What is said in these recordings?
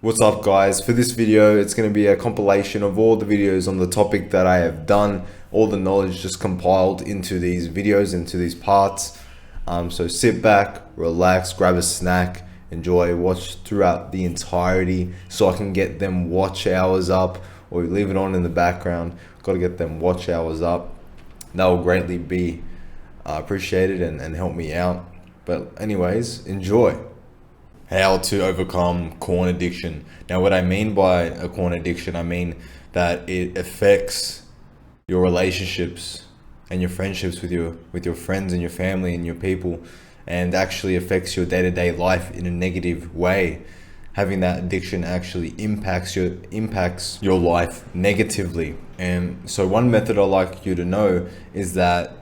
What's up guys? For this video, it's going to be a compilation of all the videos on the topic that I have done, all the knowledge just compiled into these videos, into these parts. So sit back, relax, grab a snack, enjoy, watch throughout the entirety so I can get them watch hours up, or leave it on in the background. Got to get them watch hours up. That will greatly be appreciated and help me out. But anyways, enjoy. How to overcome corn addiction. Now, what I mean by a corn addiction, I mean that it affects your relationships and your friendships with your friends and your family and your people, and actually affects your day-to-day life in a negative way. Having that addiction actually impacts your life negatively. And so one method I'd like you to know is that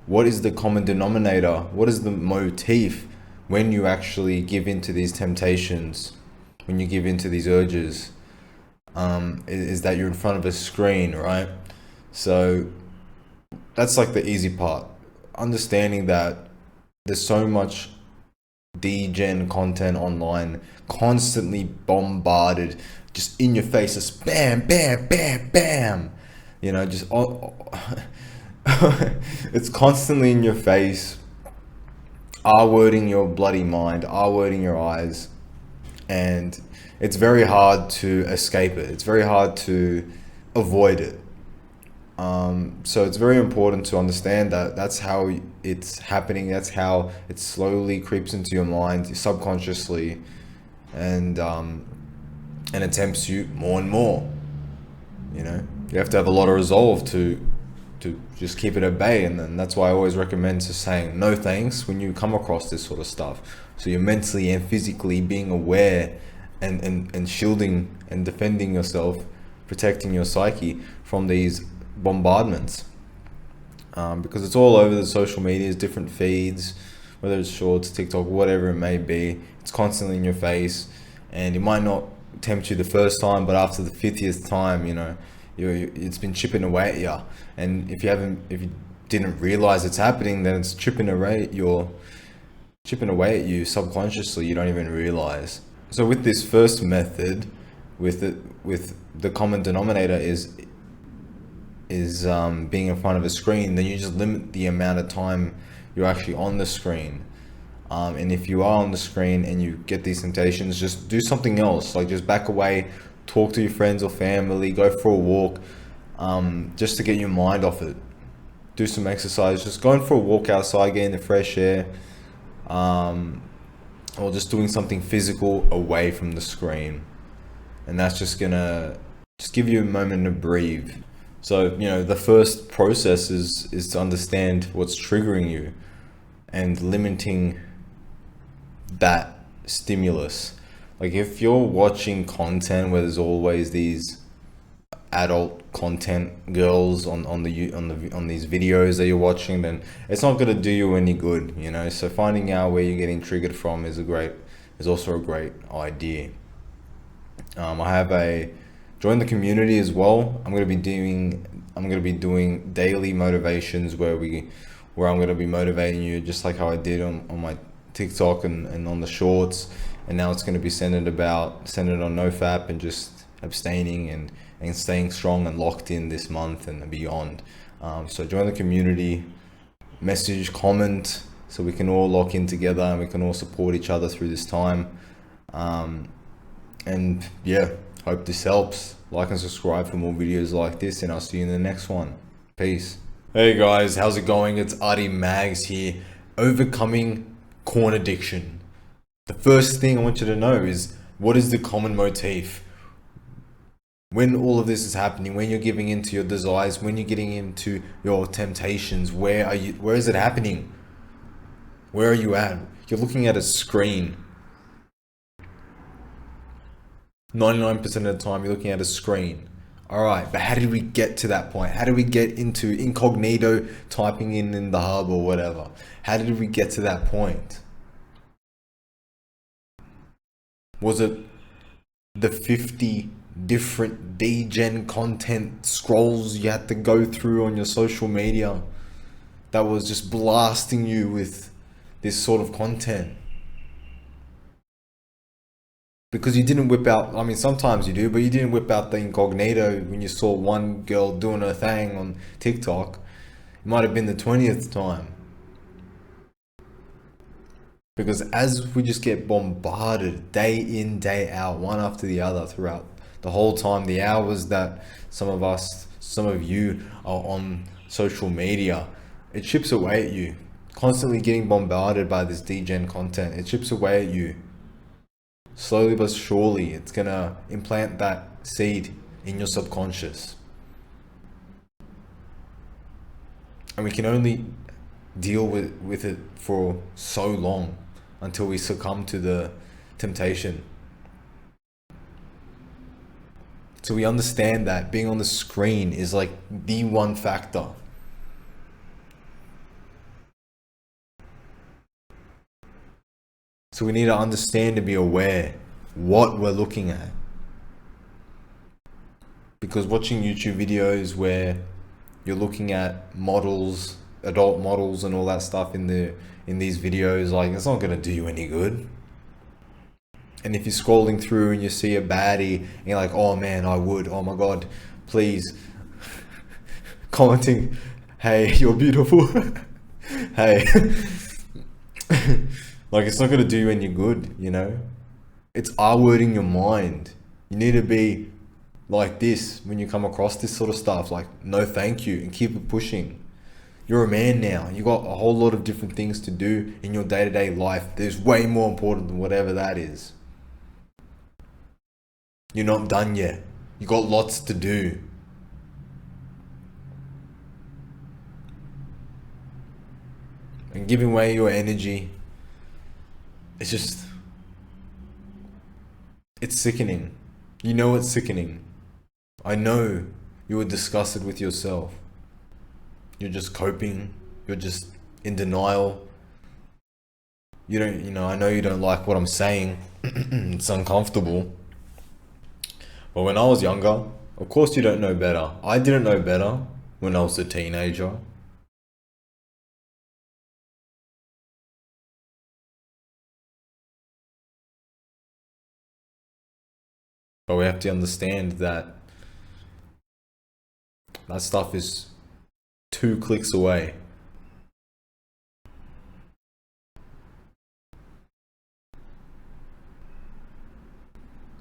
what is the common denominator? What is the motif when you actually give into these temptations, when you give into these urges? Is that you're in front of a screen, right? So that's like the easy part. Understanding that there's so much degen content online, constantly bombarded, just in your face, just bam, bam, bam, bam. You know, just it's constantly in your face, R-wording your bloody mind, R-wording your eyes, and it's very hard to escape it. It's very hard to avoid it. So it's very important to understand that that's how it's happening. That's how it slowly creeps into your mind subconsciously, and it tempts you more and more. You know, you have to have a lot of resolve to just keep it at bay, and then that's why I always recommend just saying no thanks when you come across this sort of stuff. So you're mentally and physically being aware and shielding and defending yourself, protecting your psyche from these bombardments, because it's all over the social medias, different feeds, whether it's shorts, TikTok, whatever it may be. It's constantly in your face, and it might not tempt you the first time, but after the 50th time, you know, it's been chipping away at you. And if you didn't realize it's happening, then it's chipping away at you subconsciously. You don't even realize. So with this first method, with the common denominator is being in front of a screen, then you just limit the amount of time you're actually on the screen. And if you are on the screen and you get these temptations, just do something else. Like, just back away, talk to your friends or family, go for a walk, just to get your mind off it. Do some exercise, just going for a walk outside, getting the fresh air, or just doing something physical away from the screen. And that's just gonna give you a moment to breathe. So, you know, the first process is to understand what's triggering you and limiting that stimulus. Like, if you're watching content where there's always these adult content girls on these videos that you're watching, then it's not going to do you any good, you know. So finding out where you're getting triggered from is also a great idea. I have join the community as well. I'm going to be doing daily motivations where I'm going to be motivating you, just like how I did on my TikTok and on the shorts. And now it's going to be centered on NoFap and just abstaining and staying strong and locked in this month and beyond. So join the community, message, comment, so we can all lock in together and we can all support each other through this time. And yeah, hope this helps. Like and subscribe for more videos like this, and I'll see you in the next one. Peace. Hey guys, how's it going? It's Adi Mags here, overcoming corn addiction. The first thing I want you to know is, what is the common motif? When all of this is happening, when you're giving into your desires, when you're getting into your temptations, where is it happening? Where are you at? You're looking at a screen. 99% of the time you're looking at a screen. Alright, but how did we get to that point? How did we get into incognito typing in the hub or whatever? How did we get to that point? Was it the 50 different degen content scrolls you had to go through on your social media that was just blasting you with this sort of content? Because you didn't whip out, I mean, sometimes you do, but you didn't whip out the incognito when you saw one girl doing her thing on TikTok. It might have been the 20th time. Because as we just get bombarded day in, day out, one after the other throughout the whole time, the hours that some of you are on social media, it chips away at you. Constantly getting bombarded by this degen content, it chips away at you. Slowly but surely, it's gonna implant that seed in your subconscious. And we can only deal with it for so long until we succumb to the temptation. So we understand that being on the screen is like the one factor. So we need to understand and be aware what we're looking at. Because watching YouTube videos where you're looking at models, adult models and all that stuff in these videos, like, it's not gonna do you any good. And if you're scrolling through and you see a baddie and you're like, oh man, I would, oh my god, please, commenting, hey, you're beautiful. Hey. Like, it's not gonna do you any good, you know? It's R-wording your mind. You need to be like this when you come across this sort of stuff, like, no thank you, and keep it pushing. You're a man now. You got a whole lot of different things to do in your day-to-day life. There's way more important than whatever that is. You're not done yet. You got lots to do. And giving away your energy, it's just, it's sickening. You know it's sickening. I know you were disgusted with yourself. You're just coping. You're just in denial. You know, I know you don't like what I'm saying. It's uncomfortable. But when I was younger, of course you don't know better. I didn't know better when I was a teenager. But we have to understand that that stuff is 2 clicks away.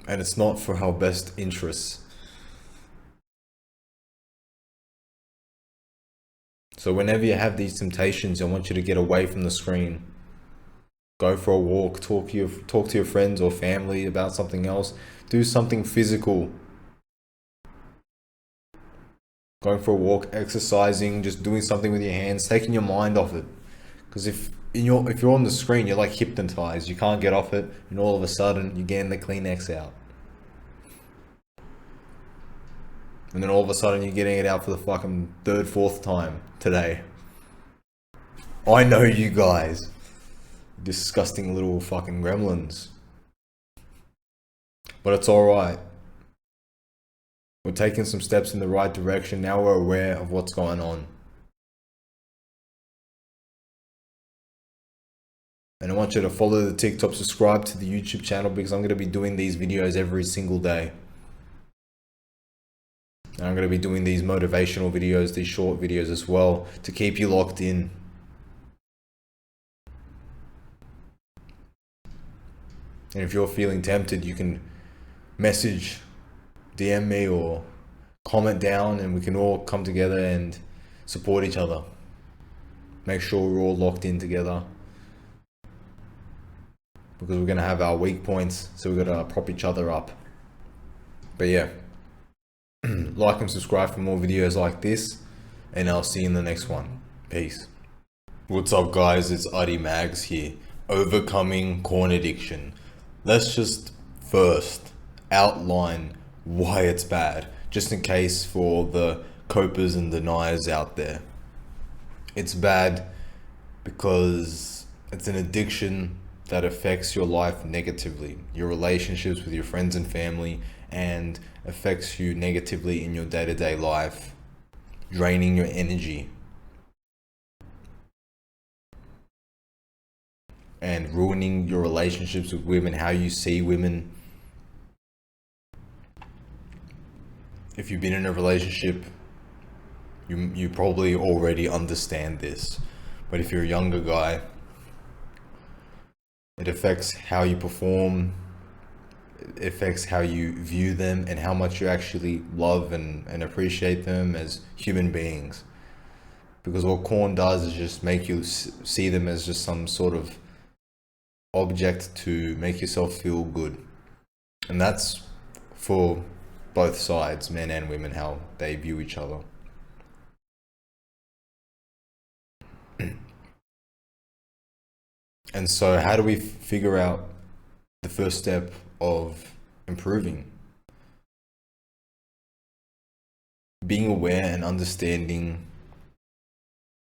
And it's not for our best interests. So whenever you have these temptations, I want you to get away from the screen. Go for a walk, talk to your friends or family about something else. Do something physical. Going for a walk, exercising, just doing something with your hands, taking your mind off it. Because if you're on the screen, you're like hypnotized. You can't get off it, and all of a sudden you're getting the Kleenex out. And then all of a sudden you're getting it out for the fucking 3rd, 4th time today. I know you guys. Disgusting little fucking gremlins. But it's alright. We're taking some steps in the right direction. Now we're aware of what's going on. And I want you to follow the TikTok, subscribe to the YouTube channel, because I'm going to be doing these videos every single day. And I'm going to be doing these motivational videos, these short videos as well, to keep you locked in. And if you're feeling tempted, you can message, DM me, or comment down, and we can all come together and support each other. Make sure we're all locked in together. Because we're going to have our weak points, so we've got to prop each other up. But yeah, like and subscribe for more videos like this, and I'll see you in the next one. Peace. What's up guys, it's Adi Mags here. Overcoming corn addiction. Let's just first outline why it's bad, just in case for the copers and deniers out there. It's bad because it's an addiction that affects your life negatively, your relationships with your friends and family, and affects you negatively in your day-to-day life, draining your energy and ruining your relationships with women, how you see women, if you've been in a relationship, you probably already understand this. But if you're a younger guy, it affects how you perform, it affects how you view them, and how much you actually love and appreciate them as human beings. Because what corn does is just make you see them as just some sort of object to make yourself feel good. And that's for both sides, men and women, how they view each other. And so, how do we figure out the first step of improving? Being aware and understanding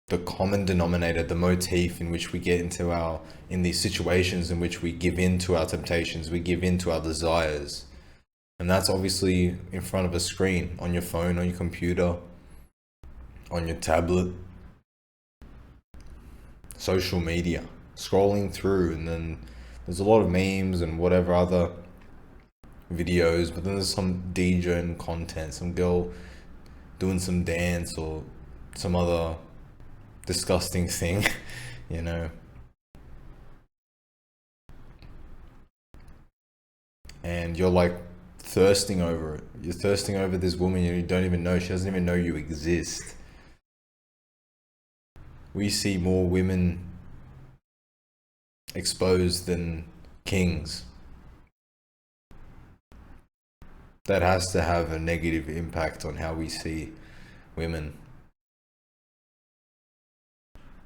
the common denominator, the motif in which we get in these situations in which we give in to our temptations, we give in to our desires. And that's obviously in front of a screen, on your phone, on your computer, on your tablet, social media, scrolling through, and then there's a lot of memes and whatever other videos, but then there's some degen content, some girl doing some dance or some other disgusting thing, you know. And you're like thirsting over it. You're thirsting over this woman you don't even know. She doesn't even know you exist. We see more women exposed than kings. That has to have a negative impact on how we see women,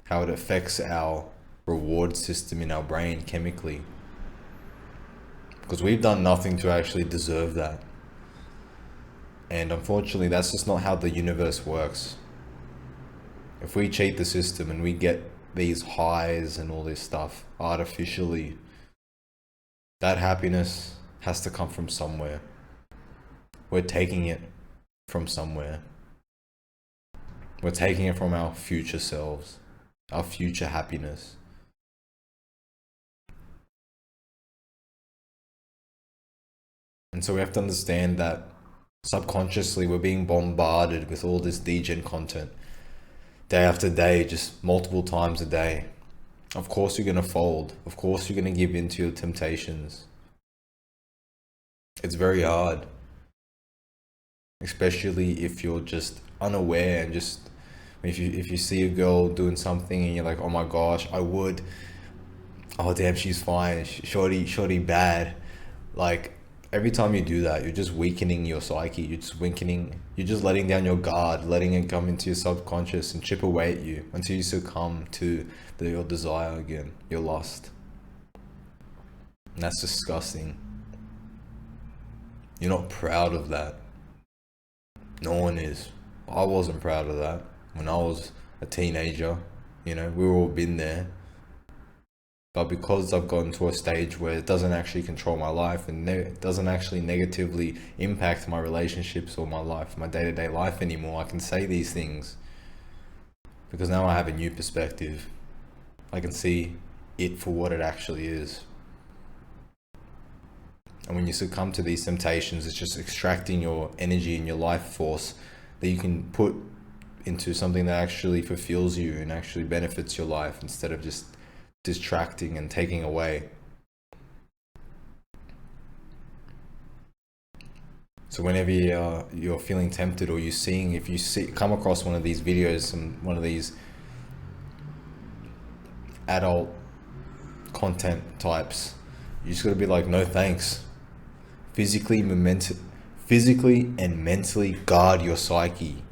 how it affects our reward system in our brain chemically, because we've done nothing to actually deserve that. And unfortunately, that's just not how the universe works. If we cheat the system and we get these highs and all this stuff artificially, that happiness has to come from somewhere. We're taking it from somewhere. We're taking it from our future selves, our future happiness. And so we have to understand that subconsciously we're being bombarded with all this degen content day after day, just multiple times a day. Of course you're going to fold. Of course you're going to give in to your temptations. It's very hard, especially if you're just unaware and just if you see a girl doing something and you're like, oh my gosh, oh damn, she's fine, shorty bad. Like, every time you do that, you're just weakening your psyche. You're just letting down your guard, letting it come into your subconscious and chip away at you until you succumb to your desire again, your lust. And that's disgusting. You're not proud of that. No one is. I wasn't proud of that when I was a teenager. You know, we've all been there. But because I've gotten to a stage where it doesn't actually control my life and it doesn't actually negatively impact my relationships or my life, my day-to-day life anymore, I can say these things. Because now I have a new perspective. I can see it for what it actually is. And when you succumb to these temptations, it's just extracting your energy and your life force that you can put into something that actually fulfills you and actually benefits your life, instead of just distracting and taking away. So whenever you're feeling tempted, or if you come across one of these videos, one of these adult content types, you just gotta be like, no thanks. Physically and mentally guard your psyche,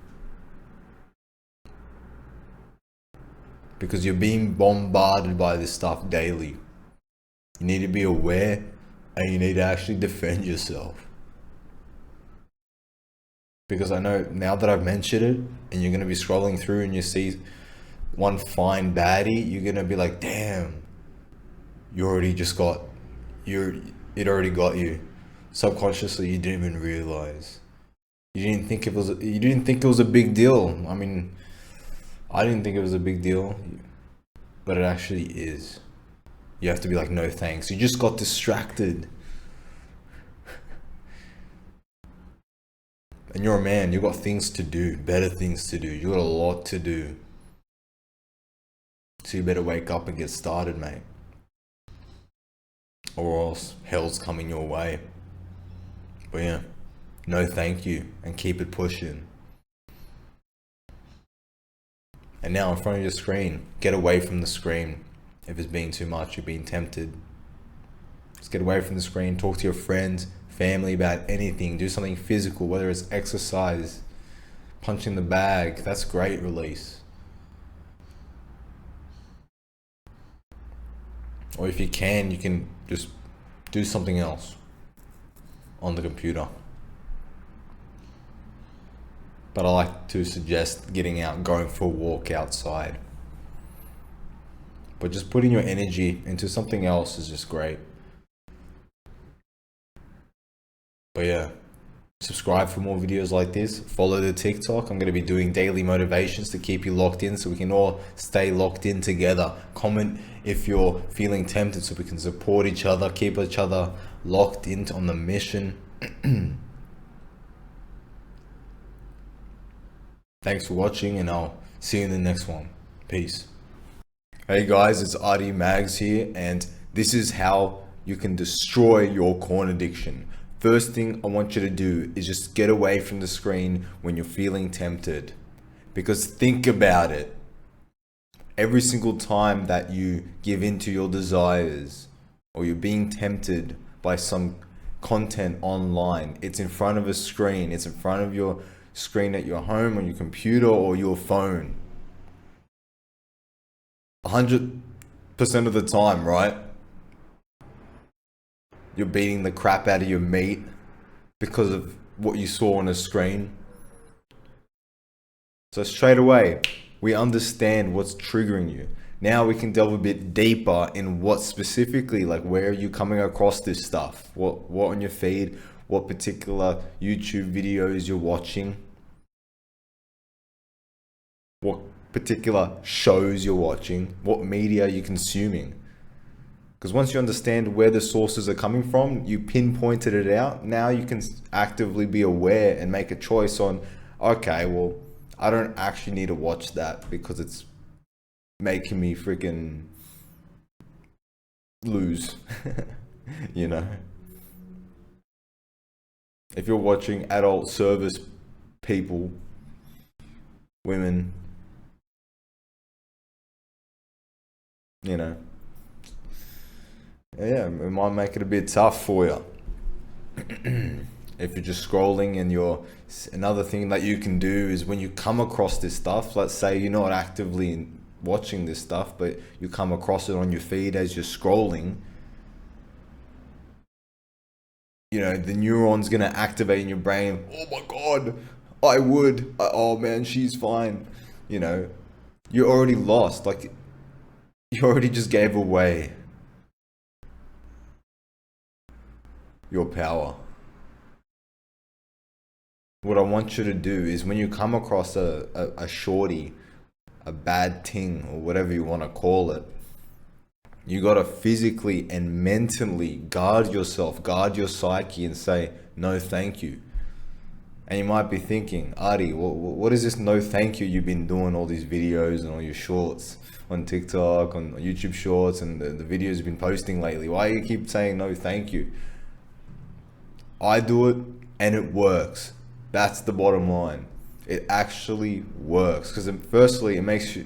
because you're being bombarded by this stuff daily. You need to be aware, and you need to actually defend yourself. Because I know now that I've mentioned it, and you're going to be scrolling through and you see one fine baddie, you're going to be like, damn, it already got you. Subconsciously, you didn't even realize. You didn't think it was a big deal. I mean, I didn't think it was a big deal, but it actually is. You have to be like, no thanks. You just got distracted. And you're a man, you got things to do, better things to do. You got a lot to do. So you better wake up and get started, mate. Or else hell's coming your way. But yeah, no thank you and keep it pushing. And now in front of your screen, get away from the screen. If it's being too much, you're being tempted. Just get away from the screen, talk to your friends, family about anything. Do something physical, whether it's exercise, punching the bag. That's great release. Or if you can just do something else on the computer. But I like to suggest getting out, going for a walk outside. But just putting your energy into something else is just great. But yeah, subscribe for more videos like this. Follow the TikTok. I'm going to be doing daily motivations to keep you locked in so we can all stay locked in together. Comment if you're feeling tempted so we can support each other, keep each other locked in on the mission. Thanks for watching, and I'll see you in the next one. Peace. Hey guys, it's Adi Mags here, and this is how you can destroy your corn addiction. First thing I want you to do is just get away from the screen when you're feeling tempted. Because think about it. Every single time that you give in to your desires, or you're being tempted by some content online, it's in front of a screen, it's in front of your screen at your home, on your computer, or your phone. 100% of the time, right? You're beating the crap out of your meat because of what you saw on a screen. So straight away, we understand what's triggering you. Now we can delve a bit deeper in what specifically, like where are you coming across this stuff? What on your feed? What particular YouTube videos you're watching? What particular shows you're watching? What media you're consuming? Because once you understand where the sources are coming from, you pinpointed it out. Now you can actively be aware and make a choice on, okay, well, I don't actually need to watch that because it's making me freaking lose, you know? If you're watching adult service people, women, you know, yeah, it might make it a bit tough for you. If you're just scrolling and another thing that you can do is when you come across this stuff, let's say you're not actively watching this stuff, but you come across it on your feed as you're scrolling, you know, the neurons gonna activate in your brain. Oh my God, oh man, she's fine. You know, you're already lost. Like, you already just gave away your power. What I want you to do is when you come across a shorty, a bad thing, or whatever you want to call it, you got to physically and mentally guard yourself, guard your psyche, and say, no thank you. And you might be thinking, Adi, what is this no thank you you've been doing all these videos and all your shorts on TikTok, on YouTube shorts, and the videos you've been posting lately? Why do you keep saying no thank you? I do it and it works. That's the bottom line. It actually works because firstly, it makes it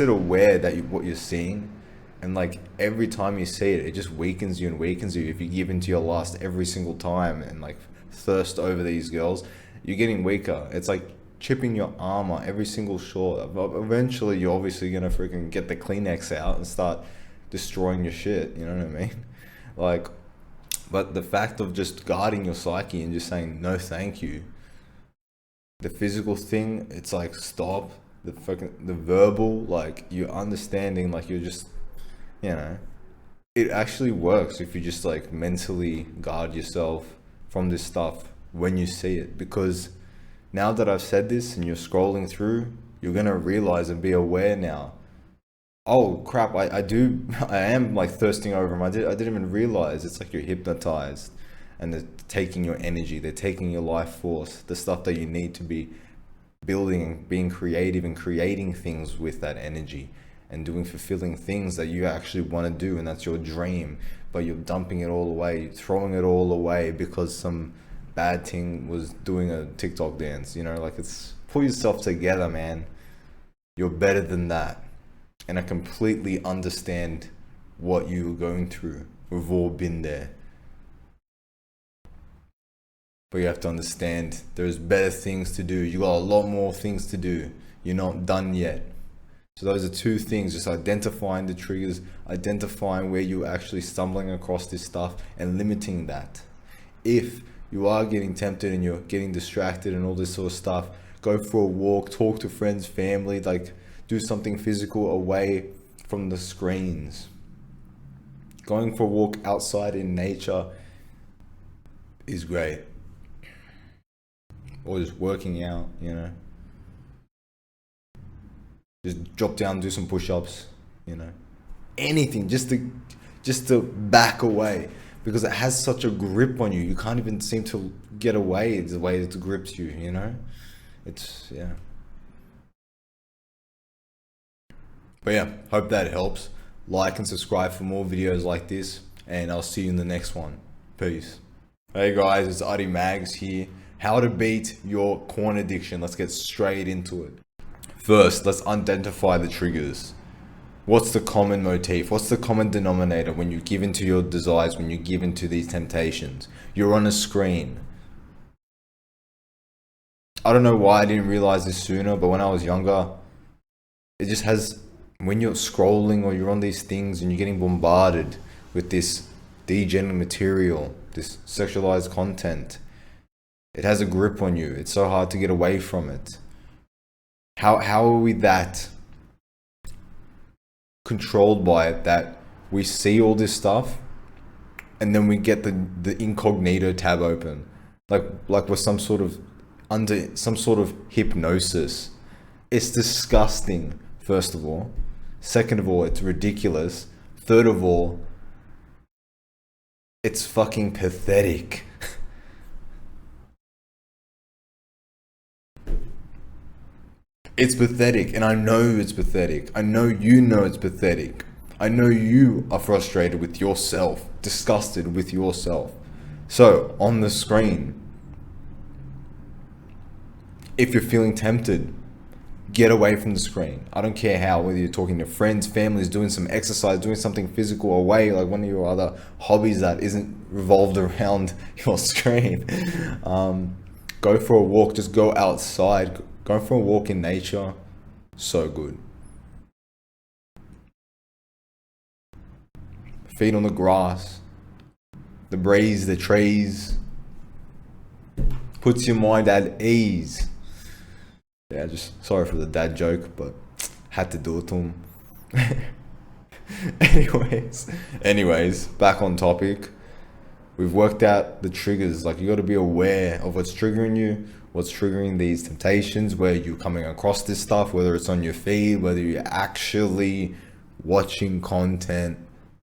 aware that what you're seeing, and like every time you see it, it just weakens you and weakens you. If you give into your lust every single time and like thirst over these girls, you're getting weaker. It's like chipping your armor every single shot. Eventually, you're obviously gonna freaking get the Kleenex out and start destroying your shit. You know what I mean? Like. But the fact of just guarding your psyche and just saying no thank you, the physical thing, it's like stop. The verbal, like you're understanding, like you're just, you know, it actually works if you just like mentally guard yourself from this stuff when you see it. Because now that I've said this and you're scrolling through, you're gonna realize and be aware now, oh crap, I am like thirsting over them. I didn't even realize. It's like you're hypnotized. and they're taking your energy, they're taking your life force, the stuff that you need to be building, being creative and creating things with that energy and doing fulfilling things that you actually want to do, and that's your dream. But you're dumping it all away, throwing it all away because some bad thing was doing a TikTok dance. It's, pull yourself together, man. You're better than that. And I completely understand what you were going through. We've all been there. But you have to understand there's better things to do. You got a lot more things to do. You're not done yet. So those are two things, just identifying the triggers, identifying where you're actually stumbling across this stuff and limiting that. If you are getting tempted and you're getting distracted and all this sort of stuff, go for a walk, talk to friends, family, like do something physical away from the screens. Going for a walk outside in nature is great. Or just working out, just drop down, do some push-ups, anything just to back away, because it has such a grip on you. You can't even seem to get away the way it grips you, it's, yeah. But yeah, hope that helps. Like and subscribe for more videos like this, and I'll see you in the next one. Peace. Hey guys, it's Adi Mags here. How to beat your corn addiction. Let's get straight into it. First, let's identify the triggers. What's the common motif? What's the common denominator when you give into your desires, when you give into these temptations? You're on a screen. I don't know why I didn't realize this sooner, but when I was younger, it just has, when you're scrolling or you're on these things and you're getting bombarded with this degen material, this sexualized content, it has a grip on you. It's so hard to get away from it. How are we that controlled by it that we see all this stuff and then we get the incognito tab open, like we're some sort of under some sort of hypnosis? It's disgusting, first of all. Second of all, it's ridiculous. Third of all, it's fucking pathetic. It's pathetic, and I know it's pathetic. I know you know it's pathetic. I know you are frustrated with yourself, disgusted with yourself. So, on the screen, if you're feeling tempted, get away from the screen. I don't care how, whether you're talking to friends, families, doing some exercise, doing something physical away, like one of your other hobbies that isn't revolved around your screen. Go for a walk, just go outside. Going for a walk in nature, so good. Feet on the grass, the breeze, the trees, puts your mind at ease. Yeah, just sorry for the dad joke, but had to do it to him. Anyways, back on topic. We've worked out the triggers. Like, you got to be aware of what's triggering you, what's triggering these temptations, where you're coming across this stuff, whether it's on your feed, whether you're actually watching content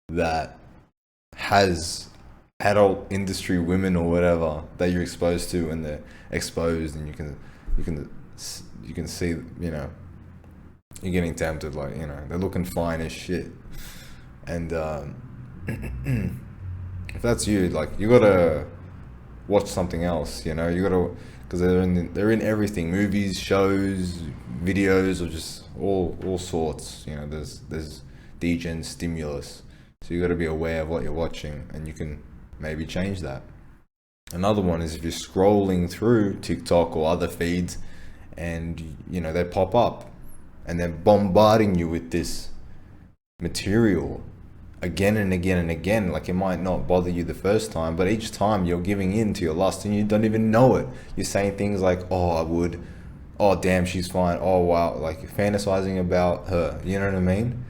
that has adult industry women or whatever that you're exposed to, and they're exposed, and you can see, you're getting tempted, like, they're looking fine as shit. And if that's you, like, you gotta watch something else, you gotta, because they're in everything, movies, shows, videos, or just all sorts. There's degen stimulus, so you got to be aware of what you're watching, and you can maybe change that. Another one is if you're scrolling through TikTok or other feeds, and they pop up, and they're bombarding you with this material again and again and again. Like, it might not bother you the first time, but each time you're giving in to your lust and you don't even know it. You're saying things like, oh, I would, oh damn, she's fine, oh wow, like fantasizing about her, you know what I mean?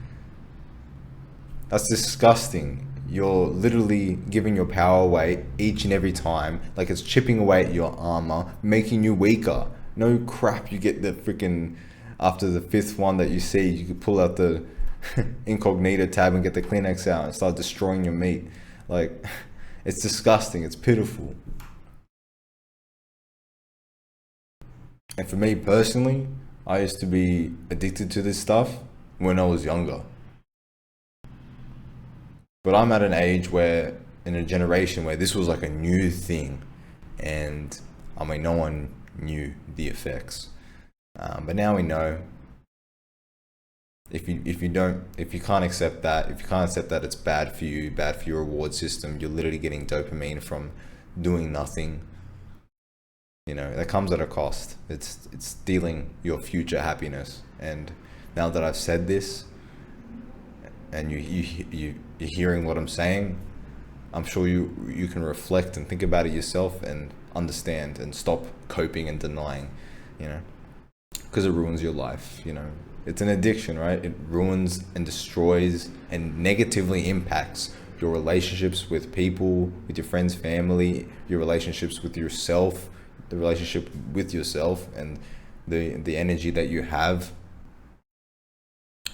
That's disgusting. You're literally giving your power away each and every time. Like, it's chipping away at your armor, making you weaker. No crap, you get the freaking, after the fifth one that you see, you could pull out the incognito tab and get the Kleenex out and start destroying your meat. Like, It's disgusting. It's pitiful. And for me personally, I used to be addicted to this stuff when I was younger. But I'm at an age where, in a generation where this was like a new thing, and I mean, no one knew the effects. But now we know. If you can't accept that, if you can't accept that it's bad for you, bad for your reward system, you're literally getting dopamine from doing nothing. You know, that comes at a cost. It's stealing your future happiness. And now that I've said this, and you're hearing what I'm saying, I'm sure you can reflect and think about it yourself and understand and stop coping and denying, you know, because it ruins your life. You know, it's an addiction, right? It ruins and destroys and negatively impacts your relationships with people, with your friends, family, your relationships with yourself, the relationship with yourself, and the energy that you have.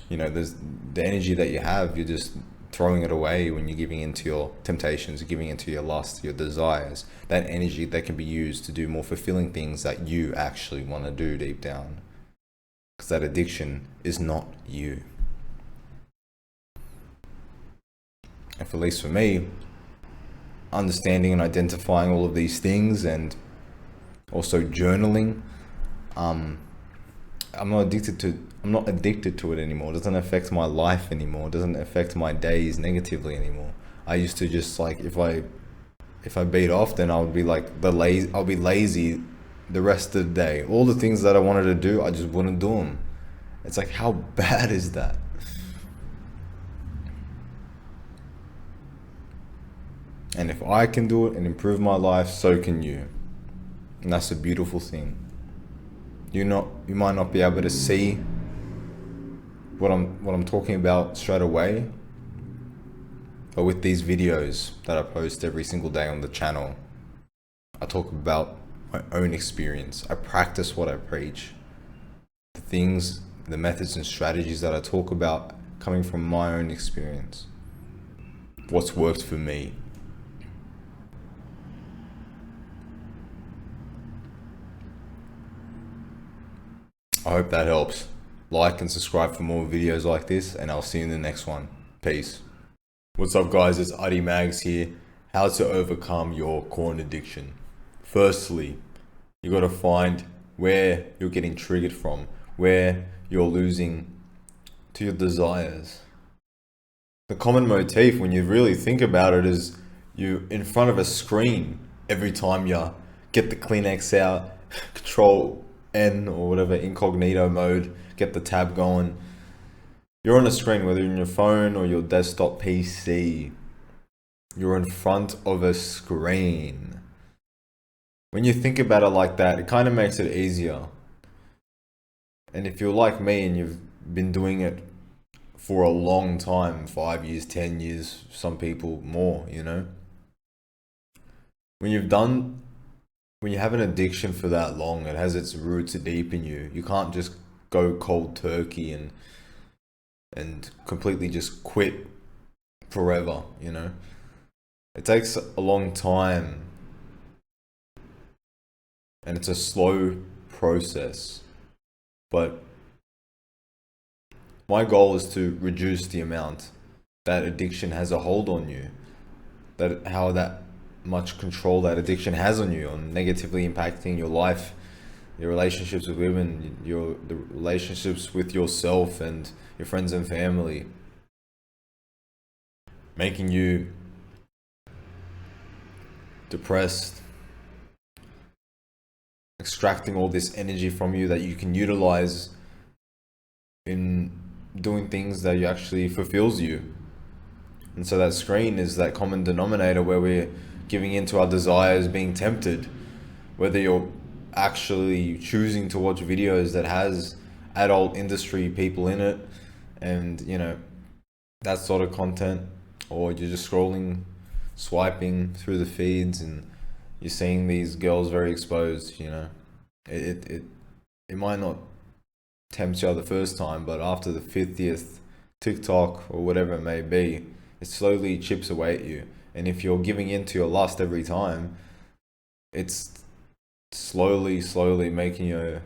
You know, there's the energy that you have, you're just throwing it away when you're giving into your temptations, giving into your lust, your desires. That energy that can be used to do more fulfilling things that you actually want to do deep down. Because that addiction is not you. And for, at least for me, understanding and identifying all of these things, and also journaling, I'm not addicted to it anymore. It doesn't affect my life anymore. It doesn't affect my days negatively anymore. I used to just, like, if I beat off, then I would be like I'll be lazy the rest of the day. All the things that I wanted to do, I just wouldn't do them. It's like, how bad is that? And if I can do it and improve my life, so can you. And that's a beautiful thing. You might not be able to see what I'm talking about straight away, but with these videos that I post every single day on the channel, I talk about my own experience. I practice what I preach. The things, the methods and strategies that I talk about coming from my own experience. What's worked for me. I hope that helps. Like and subscribe for more videos like this, and I'll see you in the next one. Peace. What's up, guys? It's Adi Mags here. How to overcome your corn addiction. Firstly, you got to find where you're getting triggered from, where you're losing to your desires. The common motif, when you really think about it, is you in front of a screen every time you get the Kleenex out, Control N or whatever, incognito mode, get the tab going. You're on a screen, whether you're on your phone or your desktop PC. You're in front of a screen. When you think about it like that, it kind of makes it easier. And if you're like me and you've been doing it for a long time, 5 years, 10 years, some people more, you know, when you have an addiction for that long, it has its roots deep in you. You can't just go cold turkey and completely just quit forever, you know. It takes a long time, and it's a slow process. But my goal is to reduce the amount that addiction has a hold on you, that how that much control that addiction has on you, on negatively impacting your life, your relationships with women, the relationships with yourself and your friends and family, making you depressed, extracting all this energy from you that you can utilize in doing things that actually fulfills you. And so that screen is that common denominator where we're giving into our desires, being tempted, whether you're actually choosing to watch videos that has adult industry people in it and, you know, that sort of content, or you're just scrolling, swiping through the feeds and you're seeing these girls very exposed, you know. It might not tempt you the first time, but after the 50th TikTok or whatever it may be, it slowly chips away at you. And if you're giving in to your lust every time, it's slowly making you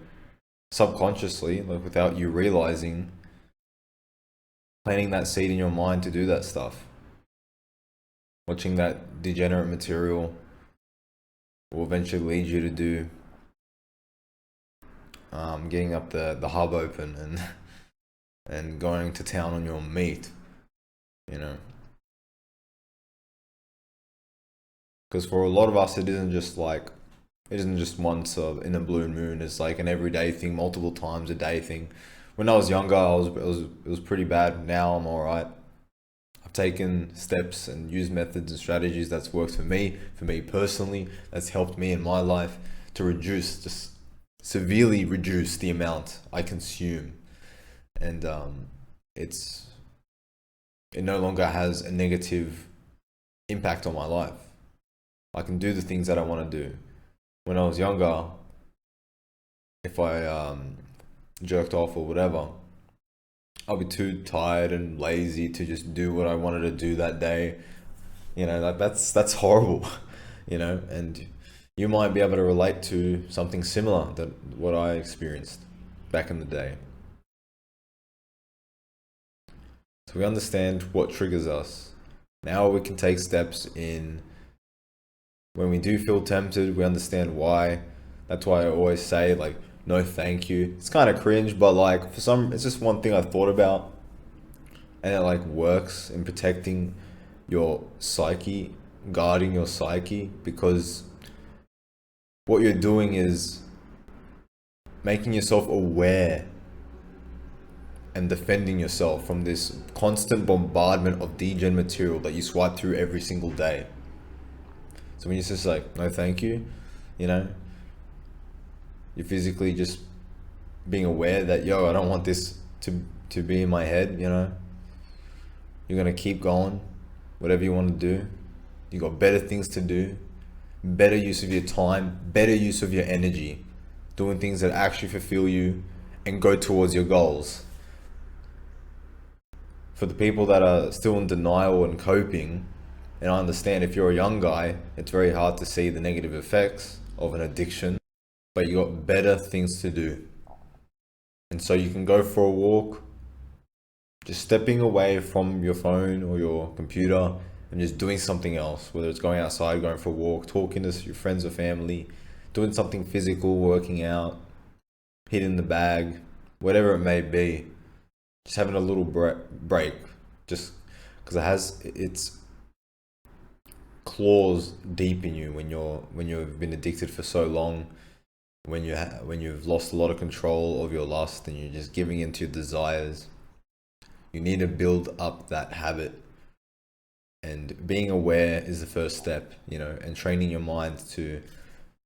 subconsciously, like without you realizing, planting that seed in your mind to do that stuff. Watching that degenerate material will eventually lead you to do getting up the hub open and going to town on your meat, you know. Because for a lot of us, it isn't just once in a blue moon. It's like an everyday thing, multiple times a day thing. When I was younger, it was pretty bad. Now I'm all right. I've taken steps and used methods and strategies that's worked for me personally. That's helped me in my life to just severely reduce the amount I consume, and it no longer has a negative impact on my life. I can do the things that I want to do. When I was younger, if I jerked off or whatever, I'll be too tired and lazy to just do what I wanted to do that day. You know, that's horrible. You know, and you might be able to relate to something similar that what I experienced back in the day. So we understand what triggers us. Now we can take steps in when we do feel tempted. We understand why. That's why I always say, like, no thank you. It's kind of cringe, but like it's just one thing I thought about, and it like works in protecting your psyche, guarding your psyche, because what you're doing is making yourself aware and defending yourself from this constant bombardment of degen material that you swipe through every single day. So when you're just like, no thank you, you know, you're physically just being aware that, yo, I don't want this to be in my head, you know. You're gonna keep going, whatever you want to do. You got better things to do, better use of your time, better use of your energy, doing things that actually fulfill you and go towards your goals. For the people that are still in denial and coping, and I understand if you're a young guy, it's very hard to see the negative effects of an addiction, but you got better things to do. And so you can go for a walk, just stepping away from your phone or your computer and just doing something else, whether it's going outside, going for a walk, talking to your friends or family, doing something physical, working out, hitting the bag, whatever it may be. Just having a little break, just because it has its claws deep in you when you've been addicted for so long, when you've lost a lot of control of your lust and you're just giving into your desires. You need to build up that habit, and being aware is the first step, you know, and training your mind to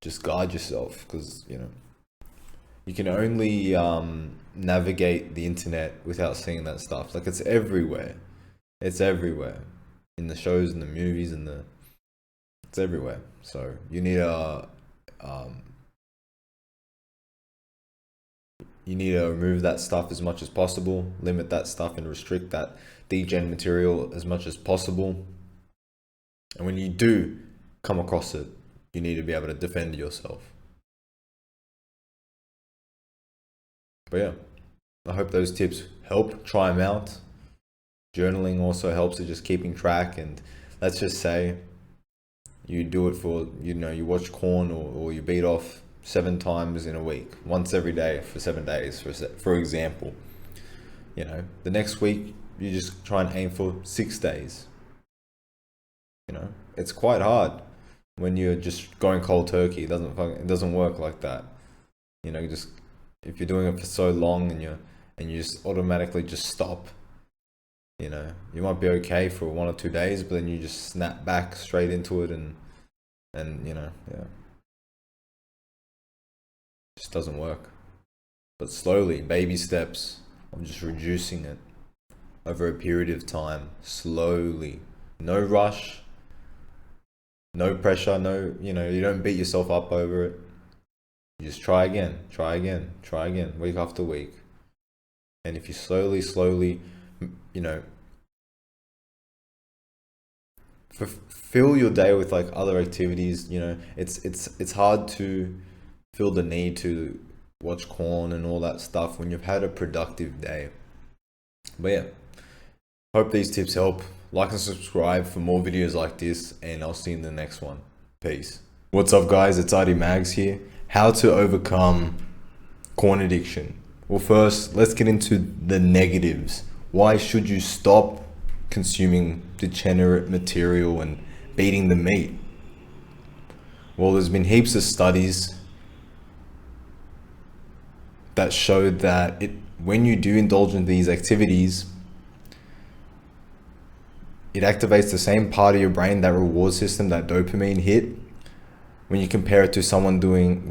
just guard yourself, because, you know, you can only navigate the internet without seeing that stuff. Like, it's everywhere. It's everywhere in the shows and the movies and it's everywhere. So you need to remove that stuff as much as possible, limit that stuff and restrict that degen material as much as possible. And when you do come across it, you need to be able to defend yourself. But yeah, I hope those tips help. Try them out. Journaling also helps with just keeping track. And let's just say you do it for, you know, you watch porn or you beat off 7 times in a week, once every day for 7 days, for example. You know, the next week you just try and aim for 6 days. You know, it's quite hard when you're just going cold turkey. It doesn't work like that. You know, just if you're doing it for so long and you just automatically just stop, you know, you might be okay for 1 or 2 days, but then you just snap back straight into it and you know, yeah, it just doesn't work. But slowly, baby steps, I'm just reducing it over a period of time, slowly. No rush, no pressure, you know, you don't beat yourself up over it. You just try again, week after week. And if you slowly, you know, fill your day with like other activities. You know, it's hard to feel the need to watch corn and all that stuff when you've had a productive day. But yeah, hope these tips help. Like and subscribe for more videos like this, and I'll see you in the next one. Peace. What's up, guys? It's ID Mags here. How to overcome corn addiction. Well, first, let's get into the negatives. Why should you stop consuming degenerate material and beating the meat? Well, there's been heaps of studies that showed that when you do indulge in these activities, it activates the same part of your brain, that reward system, that dopamine hit. When you compare it to someone doing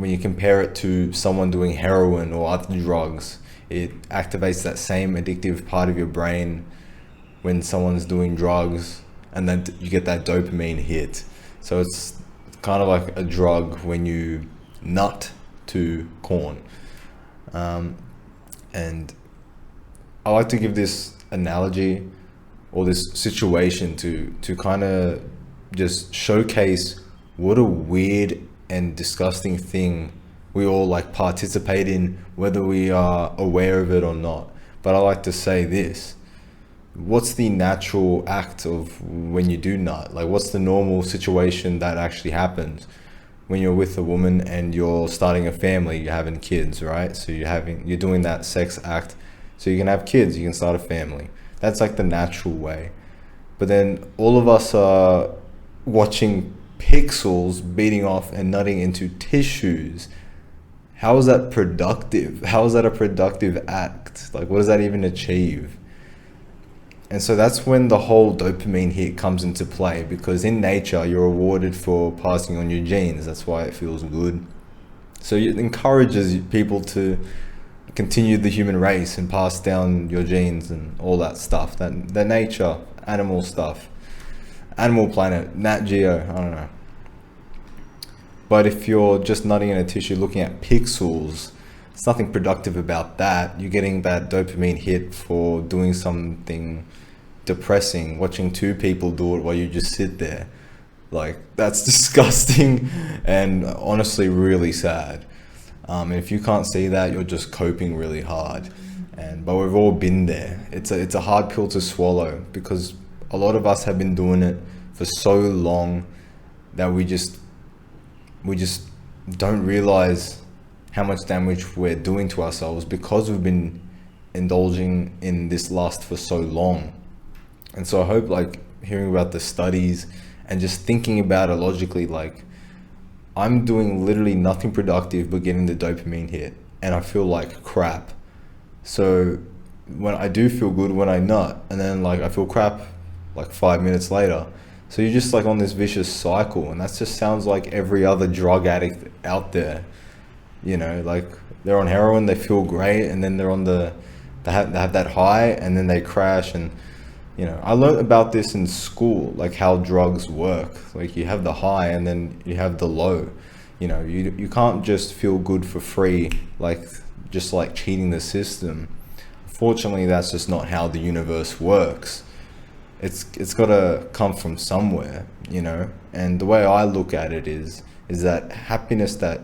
heroin or other drugs, it activates that same addictive part of your brain when someone's doing drugs, and then you get that dopamine hit. So it's kind of like a drug when you nut to corn. And I like to give this analogy or this situation to kind of just showcase what a weird and disgusting thing we all like participate in, whether we are aware of it or not. But I like to say this: what's the natural act of when you do nut? Like, what's the normal situation that actually happens when you're with a woman and you're starting a family, you're having kids, right? So you're doing that sex act so you can have kids, you can start a family. That's like the natural way. But then all of us are watching pixels beating off and nutting into tissues. How is that productive? How is that a productive act? Like, what does that even achieve? And so that's when the whole dopamine hit comes into play, because in nature you're rewarded for passing on your genes. That's why it feels good. So it encourages people to continue the human race and pass down your genes and all that stuff, that the nature, animal stuff, Animal Planet, Nat Geo, I don't know. But if you're just nutting in a tissue looking at pixels, it's nothing productive about that. You're getting that dopamine hit for doing something depressing, watching two people do it while you just sit there. Like, that's disgusting and honestly really sad. And if you can't see that, you're just coping really hard. But we've all been there. It's a hard pill to swallow, because a lot of us have been doing it for so long that we just don't realize how much damage we're doing to ourselves, because we've been indulging in this lust for so long. And so I hope, like, hearing about the studies and just thinking about it logically, like, I'm doing literally nothing productive but getting the dopamine hit, and I feel like crap. So when I do feel good when I nut, and then like I feel crap like 5 minutes later. So you're just like on this vicious cycle, and that just sounds like every other drug addict out there. You know, like, they're on heroin, they feel great, and then they have that high, and then they crash. And you know, I learned about this in school, like how drugs work. Like, you have the high and then you have the low. You know, you can't just feel good for free, like just like cheating the system. Fortunately, that's just not how the universe works. It's got to come from somewhere, you know. And the way I look at it is that happiness, that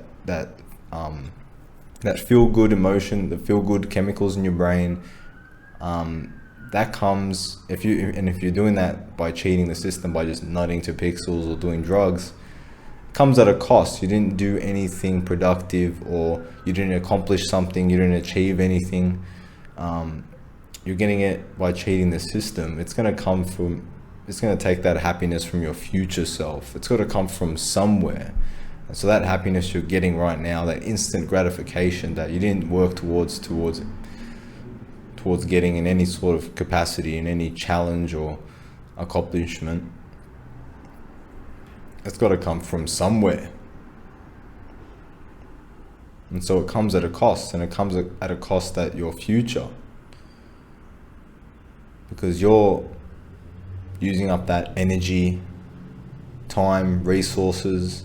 feel good emotion, the feel good chemicals in your brain, that comes if you're doing that by cheating the system, by just nutting to pixels or doing drugs, comes at a cost. You didn't do anything productive, or you didn't accomplish something, you didn't achieve anything. You're getting it by cheating the system. It's going to take that happiness from your future self. It's got to come from somewhere. And so that happiness you're getting right now, that instant gratification that you didn't work towards getting in any sort of capacity, in any challenge or accomplishment, it's got to come from somewhere. And so it comes at a cost, and it comes at a cost at your future, because you're using up that energy, time, resources,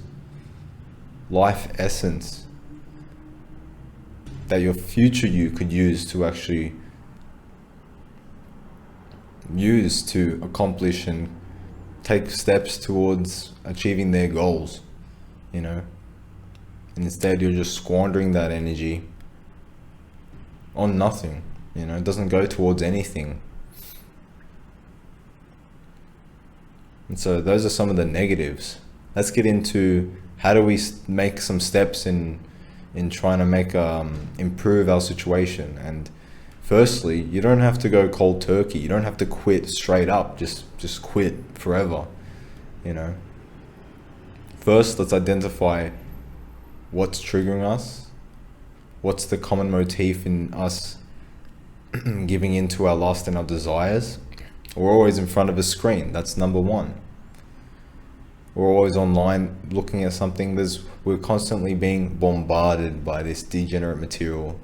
life essence that your future you could use to accomplish and take steps towards achieving their goals, you know. And instead you're just squandering that energy on nothing, you know. It doesn't go towards anything. And so those are some of the negatives. Let's get into how do we make some steps in trying to make improve our situation. And firstly, you don't have to go cold turkey. You don't have to quit straight up. Just quit forever, you know. First, let's identify what's triggering us. What's the common motif in us giving into our lust and our desires? We're always in front of a screen. That's number one. We're always online looking at something. We're constantly being bombarded by this degenerate material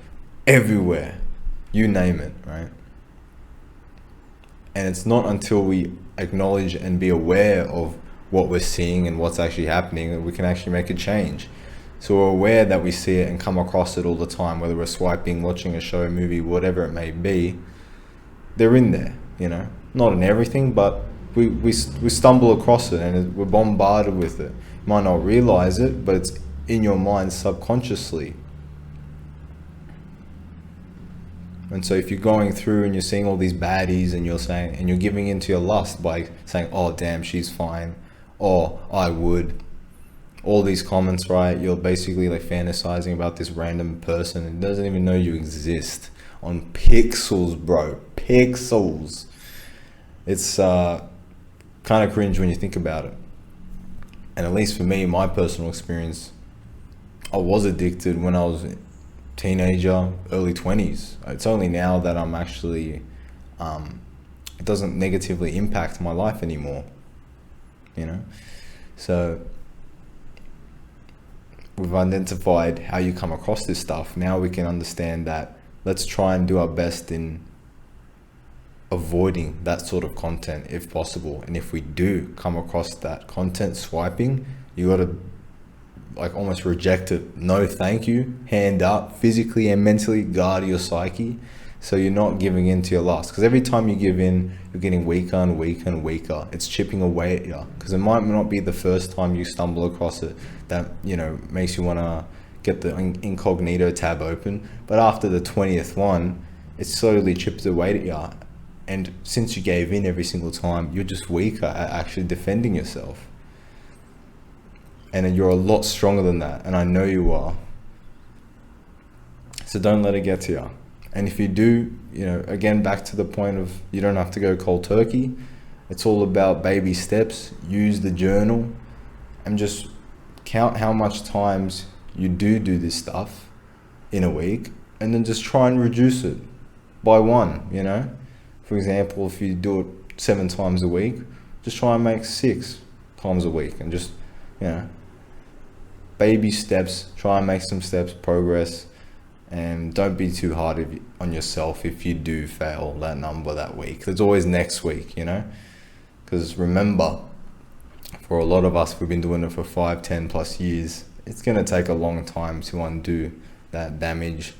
everywhere. You name it, right? And it's not until we acknowledge and be aware of what we're seeing and what's actually happening that we can actually make a change. So we're aware that we see it and come across it all the time, whether we're swiping, watching a show, movie, whatever it may be. They're in there, you know. Not in everything, but we stumble across it and we're bombarded with it. You might not realize it, but it's in your mind subconsciously. And so if you're going through and you're seeing all these baddies and you're giving into your lust by saying, oh damn, she's fine, or I would, all these comments, right? You're basically like fantasizing about this random person and doesn't even know you exist on pixels, bro. Pixels. It's kind of cringe when you think about it. And at least for me, my personal experience, I was addicted when I was a teenager, early 20s. It's only now that I'm actually, it doesn't negatively impact my life anymore, you know? So we've identified how you come across this stuff. Now we can understand that let's try and do our best in avoiding that sort of content if possible. And if we do come across that content swiping, you got to like almost reject it. No thank you, hand up, physically and mentally guard your psyche so you're not giving in to your lust. Because every time you give in, you're getting weaker and weaker and weaker. It's chipping away at you, because it might not be the first time you stumble across it that, you know, makes you want to get the incognito tab open, but after the 20th one, it slowly chips away at you. And since you gave in every single time, you're just weaker at actually defending yourself. And you're a lot stronger than that, and I know you are. So don't let it get to you. And if you do, you know, again, back to the point of you don't have to go cold turkey. It's all about baby steps. Use the journal and just count how much times you do this stuff in a week, and then just try and reduce it by one, you know. For example, if you do it 7 times a week, just try and make 6 times a week, and just, you know, baby steps, try and make some steps, progress, and don't be too hard on yourself if you do fail that number that week. There's always next week, you know, because remember, for a lot of us, we've been doing it for 5, 10 plus years. It's going to take a long time to undo that damage,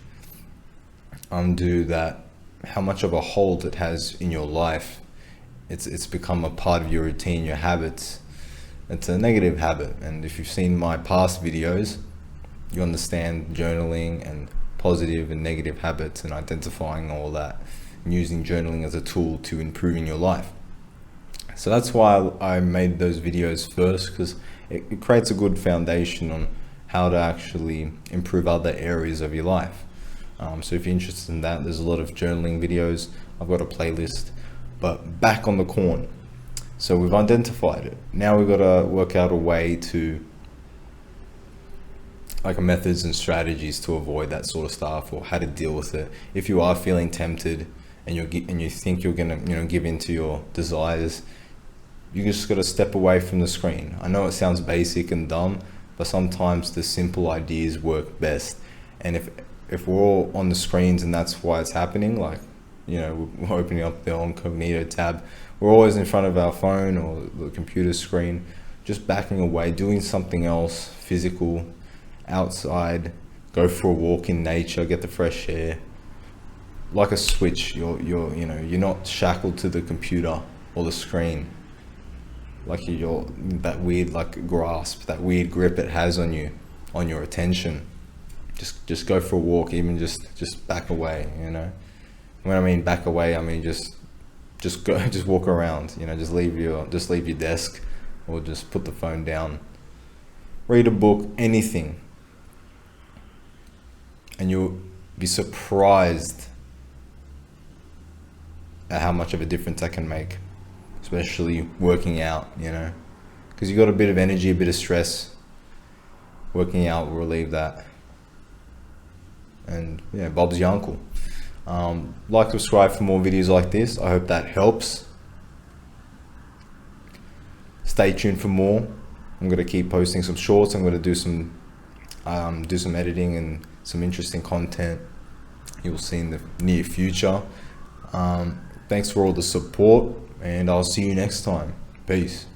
undo that, how much of a hold it has in your life. It's become a part of your routine, your habits. It's a negative habit. And if you've seen my past videos, you understand journaling and positive and negative habits and identifying all that, and using journaling as a tool to improving your life. So that's why I made those videos first, because it creates a good foundation on how to actually improve other areas of your life. So if you're interested in that, there's a lot of journaling videos. I've got a playlist. But back on the corn. So we've identified it. Now we've got to work out a way to, like, methods and strategies to avoid that sort of stuff, or how to deal with it. If you are feeling tempted and you think you're gonna, you know, give in to your desires, you just got to step away from the screen. I know it sounds basic and dumb, but sometimes the simple ideas work best. And if we're all on the screens and that's why it's happening, like, you know, we're opening up the incognito tab, we're always in front of our phone or the computer screen, just backing away, doing something else physical, outside, go for a walk in nature, get the fresh air. Like a switch, you're not shackled to the computer or the screen. like your that weird like grasp, that weird grip it has on you, on your attention. Just go for a walk, even just back away, you know. When I mean back away, I mean just go, just walk around, you know, just leave your desk, or just put the phone down, read a book, anything, and you'll be surprised at how much of a difference that can make, especially working out, you know, because you got a bit of energy, a bit of stress. Working out will relieve that. And yeah, Bob's your uncle. Like, subscribe for more videos like this. I hope that helps. Stay tuned for more. I'm gonna keep posting some shorts. I'm gonna do some editing and some interesting content you'll see in the near future. Thanks for all the support, and I'll see you next time. Peace.